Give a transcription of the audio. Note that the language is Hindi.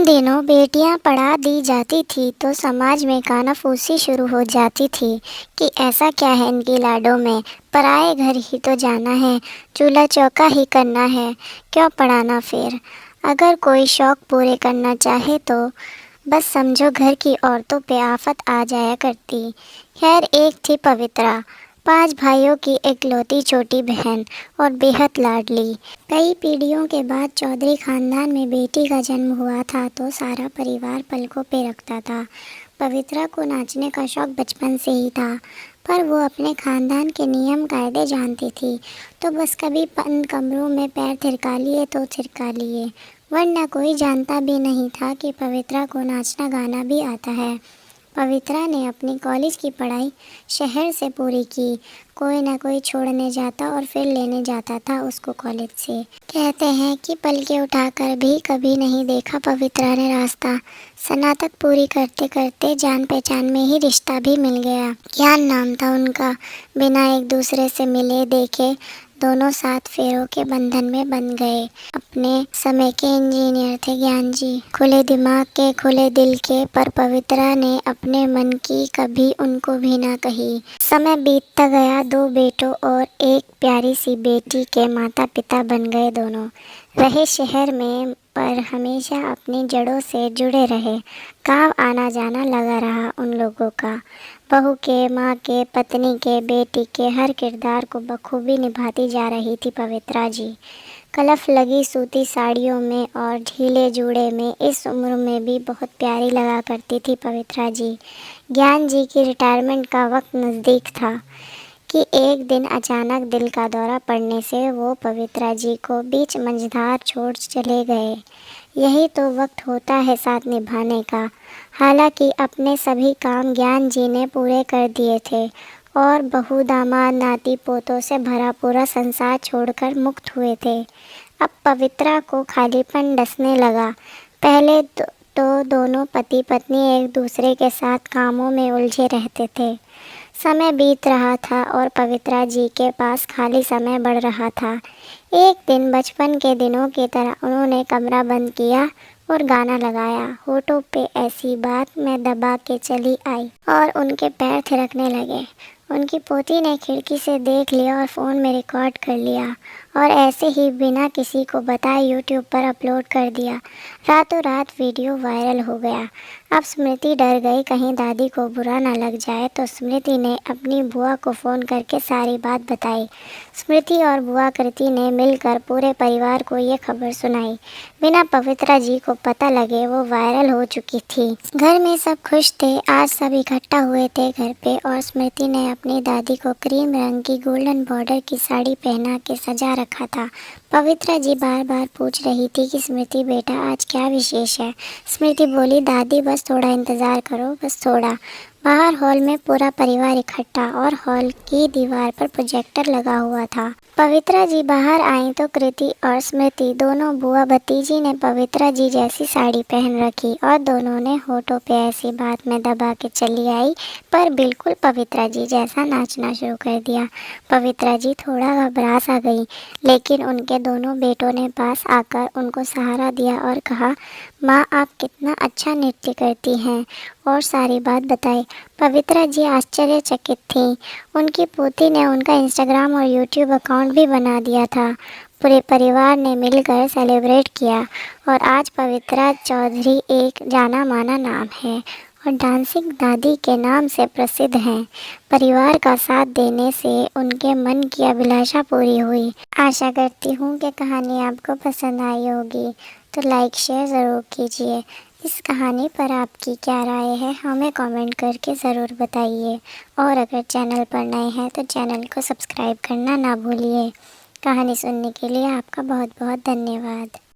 दिनों बेटियां पढ़ा दी जाती थी तो समाज में कानाफूसी शुरू हो जाती थी कि ऐसा क्या है इनकी लाडों में, पराए घर ही तो जाना है, चूल्हा चौका ही करना है, क्यों पढ़ाना फिर। अगर कोई शौक पूरे करना चाहे तो बस समझो घर की औरतों पे आफत आ जाया करती। खैर, एक थी पवित्रा, 5 भाइयों की इकलौती छोटी बहन और बेहद लाडली। कई पीढ़ियों के बाद चौधरी खानदान में बेटी का जन्म हुआ था तो सारा परिवार पलकों पे रखता था। पवित्रा को नाचने का शौक बचपन से ही था, पर वो अपने खानदान के नियम कायदे जानती थी, तो बस कभी बंद कमरों में पैर थिरका लिए तो थिरका लिए, वरना कोई जानता भी नहीं था कि पवित्रा को नाचना गाना भी आता है। पवित्रा ने अपनी कॉलेज की पढ़ाई शहर से पूरी की। कोई ना कोई छोड़ने जाता और फिर लेने जाता था उसको कॉलेज से। कहते हैं कि पलके उठाकर भी कभी नहीं देखा पवित्रा ने रास्ता। स्नातक पूरी करते करते जान पहचान में ही रिश्ता भी मिल गया। ज्ञान नाम था उनका। बिना एक दूसरे से मिले देखे दोनों 7 फेरों के बंधन में बंध गए। अपने समय के इंजीनियर थे ज्ञान जी, खुले दिमाग के खुले दिल के, पर पवित्रा ने अपने मन की कभी उनको भी ना कही। समय बीतता गया, 2 बेटों और एक प्यारी सी बेटी के माता पिता बन गए दोनों। रहे शहर में पर हमेशा अपनी जड़ों से जुड़े रहे। गाँव आना जाना लगा रहा उन लोगों का। बहू के, माँ के, पत्नी के, बेटी के हर किरदार को बखूबी निभाती जा रही थी पवित्रा जी। कलफ लगी सूती साड़ियों में और ढीले जूड़े में इस उम्र में भी बहुत प्यारी लगा करती थी पवित्रा जी। ज्ञान जी की रिटायरमेंट का वक्त नज़दीक था कि एक दिन अचानक दिल का दौरा पड़ने से वो पवित्रा जी को बीच मंझधार छोड़ चले गए। यही तो वक्त होता है साथ निभाने का। हालांकि अपने सभी काम ज्ञान जी ने पूरे कर दिए थे और बहू दामाद नाती पोतों से भरा पूरा संसार छोड़कर मुक्त हुए थे। अब पवित्रा को खालीपन डसने लगा। पहले तो दोनों पति पत्नी एक दूसरे के साथ कामों में उलझे रहते थे। समय बीत रहा था और पवित्रा जी के पास खाली समय बढ़ रहा था। एक दिन बचपन के दिनों की तरह उन्होंने कमरा बंद किया और गाना लगाया। होठों पे ऐसी बात मैं दबा के चली आई और उनके पैर थिरकने लगे। उनकी पोती ने खिड़की से देख लिया और फ़ोन में रिकॉर्ड कर लिया और ऐसे ही बिना किसी को बताए यूट्यूब पर अपलोड कर दिया। रातों रात वीडियो वायरल हो गया। अब स्मृति डर गई कहीं दादी को बुरा ना लग जाए, तो स्मृति ने अपनी बुआ को फ़ोन करके सारी बात बताई। स्मृति और बुआ कृति ने मिलकर पूरे परिवार को ये खबर सुनाई। बिना पवित्रा जी को पता लगे वो वायरल हो चुकी थी। घर में सब खुश थे। आज सब इकट्ठा हुए थे घर पे और स्मृति ने अपनी दादी को क्रीम रंग की गोल्डन बॉर्डर की साड़ी पहना के सजा रखा था। पवित्रा जी बार बार पूछ रही थी कि स्मृति बेटा आज क्या विशेष है। स्मृति बोली, दादी बस थोड़ा इंतज़ार करो, बस थोड़ा। बाहर हॉल में पूरा परिवार इकट्ठा और हॉल की दीवार पर प्रोजेक्टर लगा हुआ था। पवित्रा जी बाहर आई तो कृति और स्मृति दोनों बुआ भतीजी ने पवित्रा जी जैसी साड़ी पहन रखी और दोनों ने होठों पे ऐसी बात में दबा के चली आई, पर बिल्कुल पवित्रा जी जैसा नाचना शुरू कर दिया। पवित्रा जी थोड़ा घबरा सा गई, लेकिन उनके दोनों बेटों ने पास आकर उनको सहारा दिया और कहा, माँ आप कितना अच्छा नृत्य करती हैं, और सारी बात बताई। पवित्रा जी आश्चर्यचकित थीं। उनकी पोती ने उनका इंस्टाग्राम और यूट्यूब अकाउंट भी बना दिया था। पूरे परिवार ने मिलकर सेलिब्रेट किया और आज पवित्रा चौधरी एक जाना माना नाम है और डांसिंग दादी के नाम से प्रसिद्ध हैं। परिवार का साथ देने से उनके मन की अभिलाषा पूरी हुई। आशा करती हूँ कि कहानी आपको पसंद आई होगी, तो लाइक शेयर ज़रूर कीजिए। इस कहानी पर आपकी क्या राय है हमें कमेंट करके ज़रूर बताइए, और अगर चैनल पर नए हैं तो चैनल को सब्सक्राइब करना ना भूलिए। कहानी सुनने के लिए आपका बहुत बहुत धन्यवाद।